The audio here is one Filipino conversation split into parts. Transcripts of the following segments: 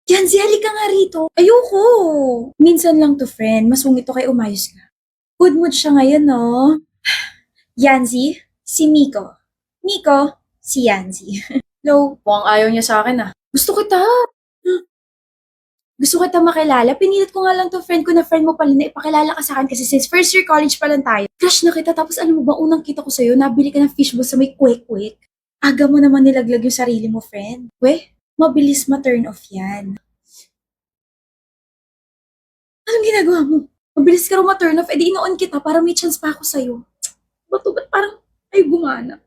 Yanzi, halika nga rito. Ayoko. Minsan lang to, friend. Masungit to kay umayos ka. Good mood siya ngayon, no? Yanzi, si Miko. Miko, si Yanzi. Hello, mukhang ayaw niya sa akin ah. Gusto kita. Gusto kita makilala. Pinilit ko nga lang to friend ko na friend mo pala na ipakilala ka sa akin kasi since first year college pa lang tayo. Crush na kita tapos alam mo ba unang kita ko sa'yo, nabili ka ng fishbowl sa may kwek-kwek. Aga mo naman nilaglag yung sarili mo, friend. Weh, mabilis ma-turn off yan. Anong ginagawa mo? Mabilis ka raw ma-turn off, edi ino-on kita para may chance pa ako sa'yo. Ba't parang ay gumana?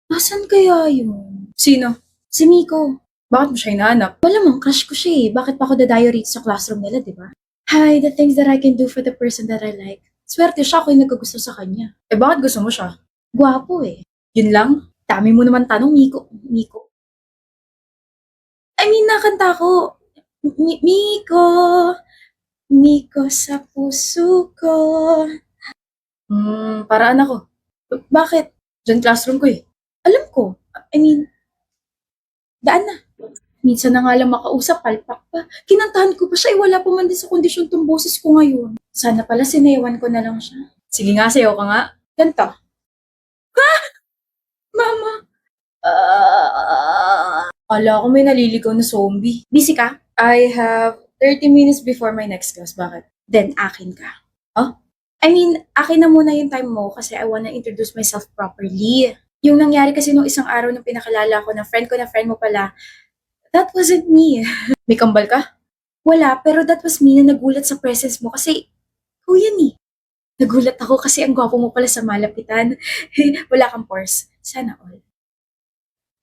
Nasaan kaya yun? Sino? Si Miko. Bakit mo siya hinahanap? Malamang crush ko siya eh. Bakit pa ako dadayo rito sa classroom nila, di ba? Hi, the things that I can do for the person that I like. Swerte siya ako yung nagkagusto sa kanya. Eh bakit gusto mo siya? Gwapo eh. Yun lang? Dami mo naman tanong, Miko. Miko. I mean, nakanta ko. Miko. Miko sa puso ko. Paraan ako. Bakit? Diyan classroom ko eh. Alam ko. I mean, daan na. Minsan na nga lang makausap, palpak pa. Kinantahan ko pa siya, wala pa man din sa kondisyon tong boses ko ngayon. Sana pala sinewan ko na lang siya. Sige nga, sayo ka nga. Ganto. Mama! Kala ko may naliligaw na zombie. Busy ka? I have 30 minutes before my next class. Bakit? Then, akin ka. Oh? I mean, akin na muna yung time mo kasi I wanna introduce myself properly. Yung nangyari kasi nung isang araw nung pinakalala ko na friend mo pala, that wasn't me. May kambal ka? Wala, pero that was me na nagulat sa presence mo kasi, ikaw yan eh. Nagulat ako kasi ang gwapo mo pala sa malapitan. Wala kang pores. Sana all.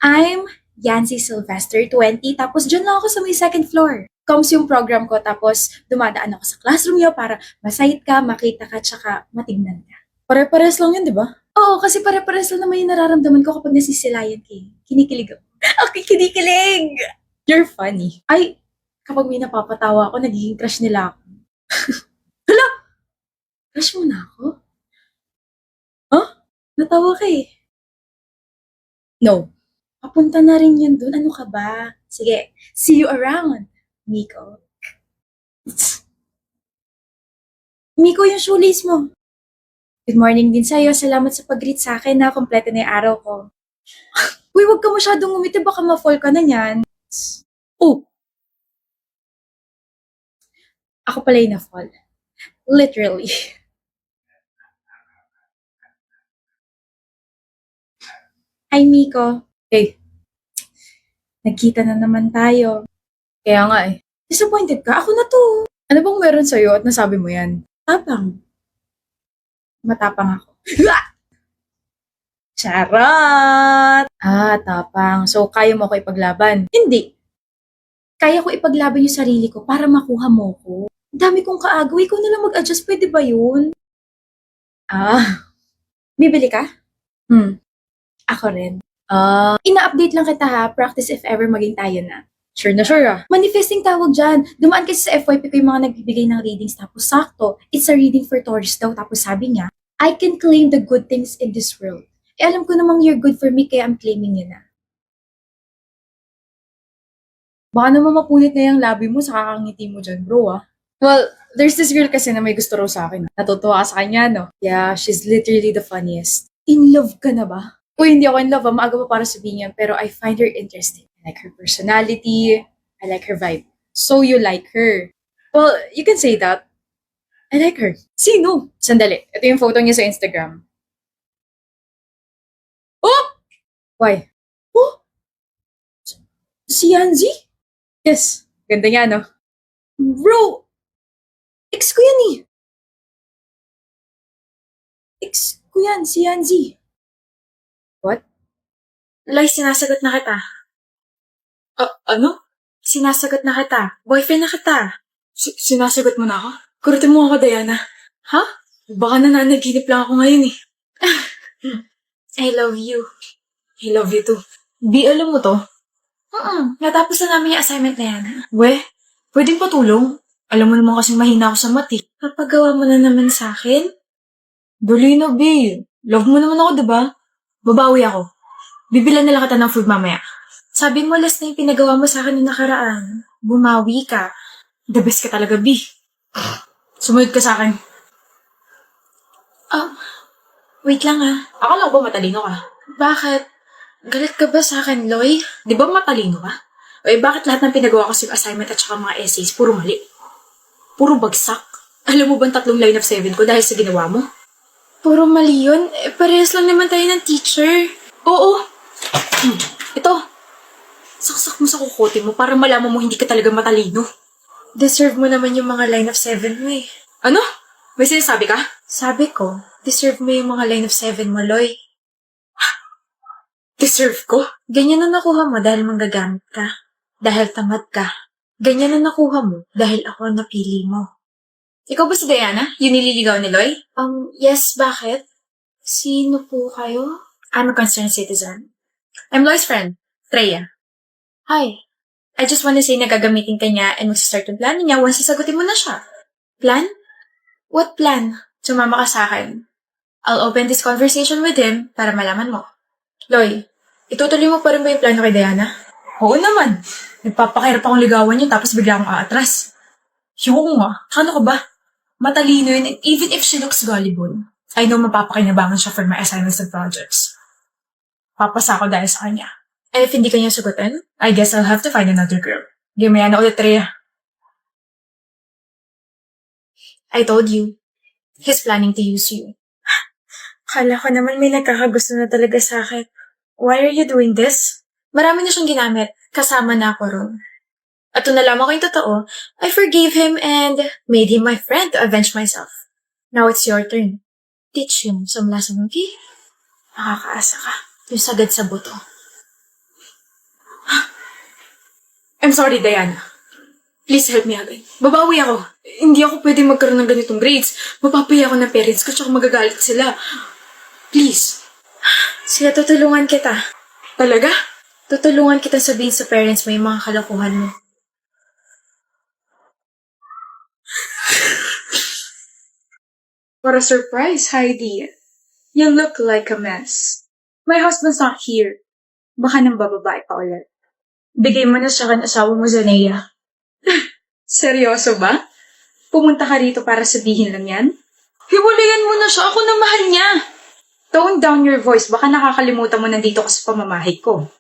I'm Yancy Sylvester, 20, tapos dyan lang ako sa may second floor. Comes yung program ko, tapos dumadaan ako sa classroom niyo para masayit ka, makita ka, tsaka matignan ka. Pare-pares lang yun, di ba? Oo, kasi pare-pares lang naman yung nararamdaman ko kapag nasisilayan ka. Kinikilig ako. Okay, kinikilig! You're funny. Ay, kapag may napapatawa ako, nagiging crush nila ako. Hala! Crush mo na ako? Huh? Natawa ka eh. No. Papunta na rin yun dun. Ano ka ba? Sige, see you around, Miko. Miko, yung shoelace mo. Good morning din sa'yo. Salamat sa pag-greet sa akin na kompleto na yung araw ko. Uy, wag ka masyadong ngumiti. Baka ma-fall ka na yan. Oh, ako pala yung na-fall. Literally. Hi, Miko. Hey, nagkita na naman tayo. Kaya nga eh. Disappointed ka? Ako na to. Ano bang meron sa'yo at nasabi mo yan? Tapang. Matapang ako. Charot! Tapang. So, kaya mo ko ipaglaban? Hindi. Kaya ko ipaglaban yung sarili ko para makuha mo ko. Ang dami kong kaagaw. Ikaw na lang mag-adjust. Pwede ba yun? Bibili ka? Ako rin. Ina-update lang kita ha. Practice if ever maging tayo na. Sure na sure ah. Manifesting tawag dyan. Dumaan kasi sa FYP ko yung mga nagbibigay ng readings tapos sakto. It's a reading for Taurus daw. Tapos sabi niya, I can claim the good things in this world. Eh alam ko namang you're good for me kaya I'm claiming you na. Baka naman mapunit na yung labi mo sa kakangiti mo dyan bro ah. Well, there's this girl kasi na may gusto raw sa akin. Natutuwa ka sa kanya no? Yeah, she's literally the funniest. In love ka na ba? Uy, hindi ako in love, maaga pa para sabihin yan, pero I find her interesting. I like her personality, I like her vibe. So you like her. Well, you can say that. I like her. Sino? Sandali, ito yung photo niya sa Instagram. Oh! Why? Oh! Si Yanzi? Yes, ganda niya, no? Bro! Ex ko yan eh. Ex ko yan, si Yanzi. What? Loy, sinasagot na kita. Ano? Sinasagot na kita. Boyfriend na kita. Sinasagot mo na ako? Kurutin mo ako, Diana. Ha? Baka nananaginip lang ako ngayon eh. I love you. I love you too. Di alam mo to? Natapos na namin yung assignment na yan. We, pwedeng patulong. Alam mo naman kasing mahina ako sa math eh. Papagawa mo na naman sa akin? Dali na, babe. Love mo naman ako, diba? Babawi ako. Bibilan na lang kita ng food mamaya. Sabi mo last na yung pinagawa mo sa akin noong nakaraan. Bumawi ka. The best ka talaga, B. Sumunod ka sa akin. Oh, wait lang ah. Akala ko ba matalino ka? Bakit? Galit ka ba sa akin, Loy? Di ba matalino ka? O bakit lahat ng pinagawa ko sa assignment at saka mga essays, puro mali? Puro bagsak? Alam mo bang 3 line of 7 ko dahil sa ginawa mo? Puro mali yun. Parehas lang naman tayo ng teacher. Oo. Ito. Saksak mo sa kukote mo para malaman mo hindi ka talaga matalino. Deserve mo naman yung mga line of 7 mo eh. Ano? May sinasabi ka? Sabi ko, deserve mo yung mga line of 7 mo, Loy. Deserve ko? Ganyan na nakuha mo dahil manggagamit ka. Dahil tamad ka. Ganyan na nakuha mo dahil ako ang napili mo. Ikaw ba si Diana? Yung nililigaw ni Loy? Yes, bakit? Sino po kayo? I'm a concerned citizen. I'm Loy's friend, Treya. Hi. I just wanna say na gagamitin ka niya and mag-start yung plan niya once sasagutin mo na siya. Plan? What plan? Sumama ka sa akin. I'll open this conversation with him para malaman mo. Loy, itutuloy mo pa rin ba yung plano kay Diana? Oo naman. Nagpapakahirap akong ligawan yun tapos bigla akong aatras. Yung nga, ano ka ba? Matalino yun and even if she looks gullible, I know mapapakinabangan siya for my assignments and projects. Papasa ako dahil sa kanya. And if hindi ka niya sagutin, I guess I'll have to find another girl. Gimaya na ulit, Rhea. I told you, he's planning to use you. Kala ko naman may nagkakagusto na talaga sa akin. Why are you doing this? Marami na siyang ginamit, kasama na ako ron. At nung nalaman ko yung totoo, I forgave him and made him my friend to avenge myself. Now it's your turn. Teach him some lesson, okay? Nakakaasa ka. Yung sagad sa buto. I'm sorry, Diana. Please help me agad. Babawi ako. Hindi ako pwede magkaroon ng ganitong grades. Mapapaya ako ng parents ko tsaka magagalit sila. Please. Sige, tutulungan kita. Talaga? Tutulungan kita sabihin sa parents mo yung mga kalokohan mo. What a surprise, Heidi. You look like a mess. My husband's not here. Baka nang bababae pa ulit. Bigay mo na siya kan asawa mo, Zanea. Seryoso ba? Pumunta ka rito para sabihin lang yan? Hiwalayan mo na siya. Ako na mahal niya. Tone down your voice. Baka nakakalimutan mo nandito ka sa pamamahay ko.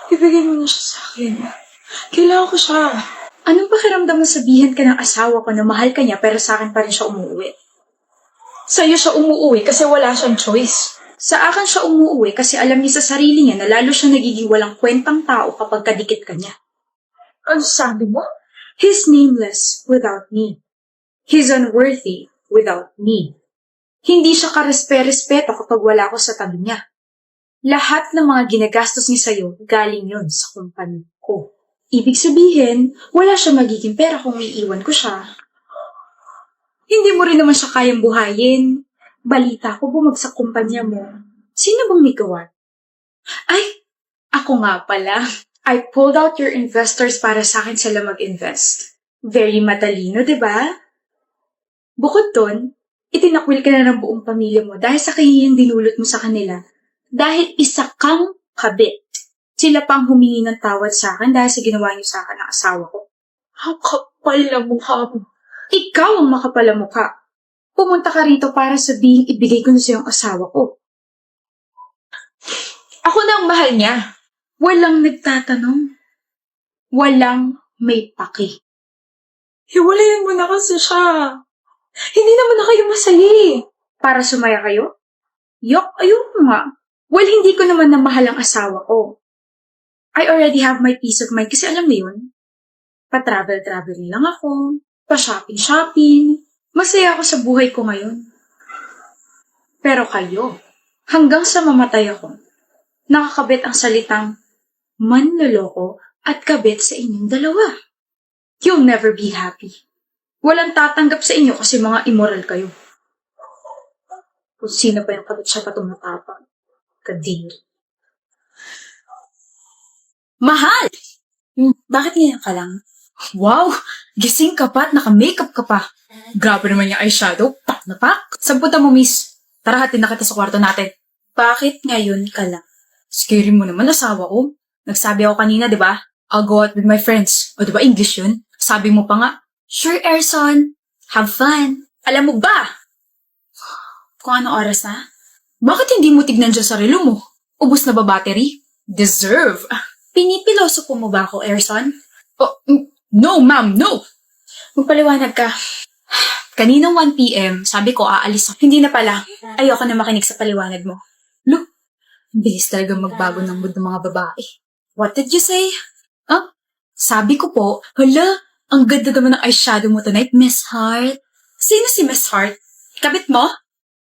Ibigay mo na siya sa akin. Kailangan ko siya. Anong pakiramdam mo sabihin ka ng asawa ko na mahal ka niya pero sa akin pa rin siya umuwi? Sa'yo siya umuwi kasi wala siyang choice. Sa akin siya umuwi kasi alam niya sa sarili niya na lalo siya nagiging walang kwentang tao kapag kadikit ka niya. Ano sabi mo? He's nameless without me. He's unworthy without me. Hindi siya karespe-respeto kapag wala ako sa tabi niya. Lahat ng mga ginagastos niya sa'yo, galing yun sa kumpanya ko. Ibig sabihin, wala siya magiging pera kung iiwan ko siya. Hindi mo rin naman siya kayang buhayin. Balita ko bumagsak kumpanya mo. Sino bang may gawa? Ay, ako nga pala. I pulled out your investors para sa akin sila mag-invest. Very matalino, di ba? Bukod dun, itinakwil ka na ng buong pamilya mo dahil sa kahiyang dinulot mo sa kanila. Dahil isa kang kabit. Sila pang humingi ng tawad sa akin dahil sa ginawa niyo sa akin ng asawa ko. Ang kapal na mukha mo. Ikaw ang makapalamukha. Pumunta ka rito para sabihin ibigay ko na sa iyong asawa ko. Ako na ang mahal niya. Walang nagtatanong. Walang may paki. Hiwalayan mo na kasi siya. Hindi naman na kayo masaya eh. Para sumaya kayo? Ayoko nga. Well, hindi ko naman na mahal ang asawa ko. I already have my peace of mind kasi alam mo yun, pa-travel-travel lang ako, pa-shopping-shopping. Masaya ako sa buhay ko ngayon. Pero kayo, hanggang sa mamatay ako, nakakabit ang salitang manloloko at kabit sa inyong dalawa. You'll never be happy. Walang tatanggap sa inyo kasi mga immoral kayo. Kung sino pa yung kabit siya pa tumatapang. Kadiri. Mahal! Bakit ganyan ka lang? Wow! Gising ka pa at naka-makeup ka pa. Grabe naman yung eyeshadow. Pak na pak. Sampunta mo, miss. Tara, hatid na kita sa kwarto natin. Bakit ngayon ka lang? Scary mo naman, asawa ko. Nagsabi ako kanina, di ba? I'll go out with my friends. O di ba English yun? Sabi mo pa nga, sure, Erson. Have fun. Alam mo ba? Kung ano oras na? Bakit hindi mo tignan dyan sa relo mo? Ubus na ba battery? Deserve. Pinipiloso po mo ba ako, Erson? Oh, no, ma'am, no. Magpaliwanag ka. Kaninang 1 p.m., sabi ko aalis ako. Hindi na pala. Ayoko na makinig sa paliwanag mo. Look, bilis talaga magbago ng mood ng mga babae. What did you say? Sabi ko po, hala, ang ganda naman ng eyeshadow mo tonight, Miss Heart. Sino si Miss Heart? Kabit mo?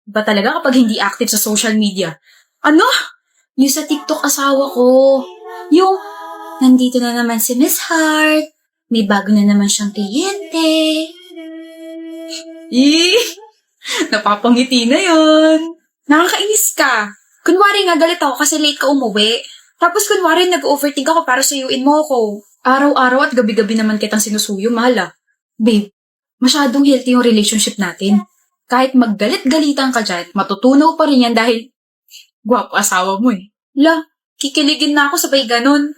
Ba talaga kapag hindi active sa social media? Ano? Yung sa TikTok asawa ko. Yung, nandito na naman si Miss Heart. May bago na naman siyang kliyente. Napapangiti na yon. Nakakainis ka. Kunwari nga galit ako kasi late ka umuwi. Tapos kunwari nag-overthink ako para suyuin mo ako. Araw-araw at gabi-gabi naman kitang sinusuyo, mahala. Babe, masyadong healthy yung relationship natin. Kahit maggalit-galitan ka dyan, matutunaw pa rin yan dahil gwapo asawa mo eh. La, kikiligin na ako sabay ganun.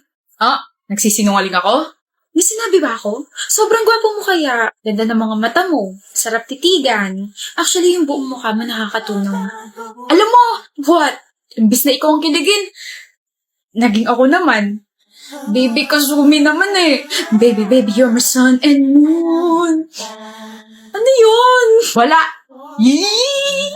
Nagsisinungaling ako? May sinabi ba ako? Sobrang gwapo mo kaya. Ganda ng mga mata mo. Sarap titigan. Actually, yung buong mukha mo nakakatunaw. Alam mo, what? Imbis na ikaw ang kiligin, naging ako naman. Baby, kasumi naman eh. Baby, you're my sun and moon. Ano yun? Wala. Yee!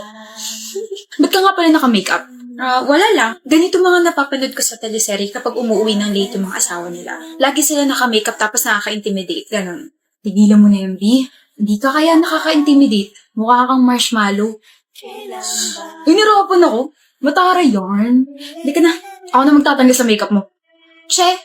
Ba't ka nga pala naka-makeup? Wala lang. Ganito mga napapanood ko sa teleserye kapag umuwi ng late yung mga asawa nila. Lagi sila naka-makeup tapos nakaka-intimidate. Ganon. Tigilan mo na yung B. Hindi ka kaya nakaka-intimidate. Mukha kang marshmallow. Hinirapan ako. Matara yarn. Hindi ka na. Ako na magtatanggal sa makeup mo. Che!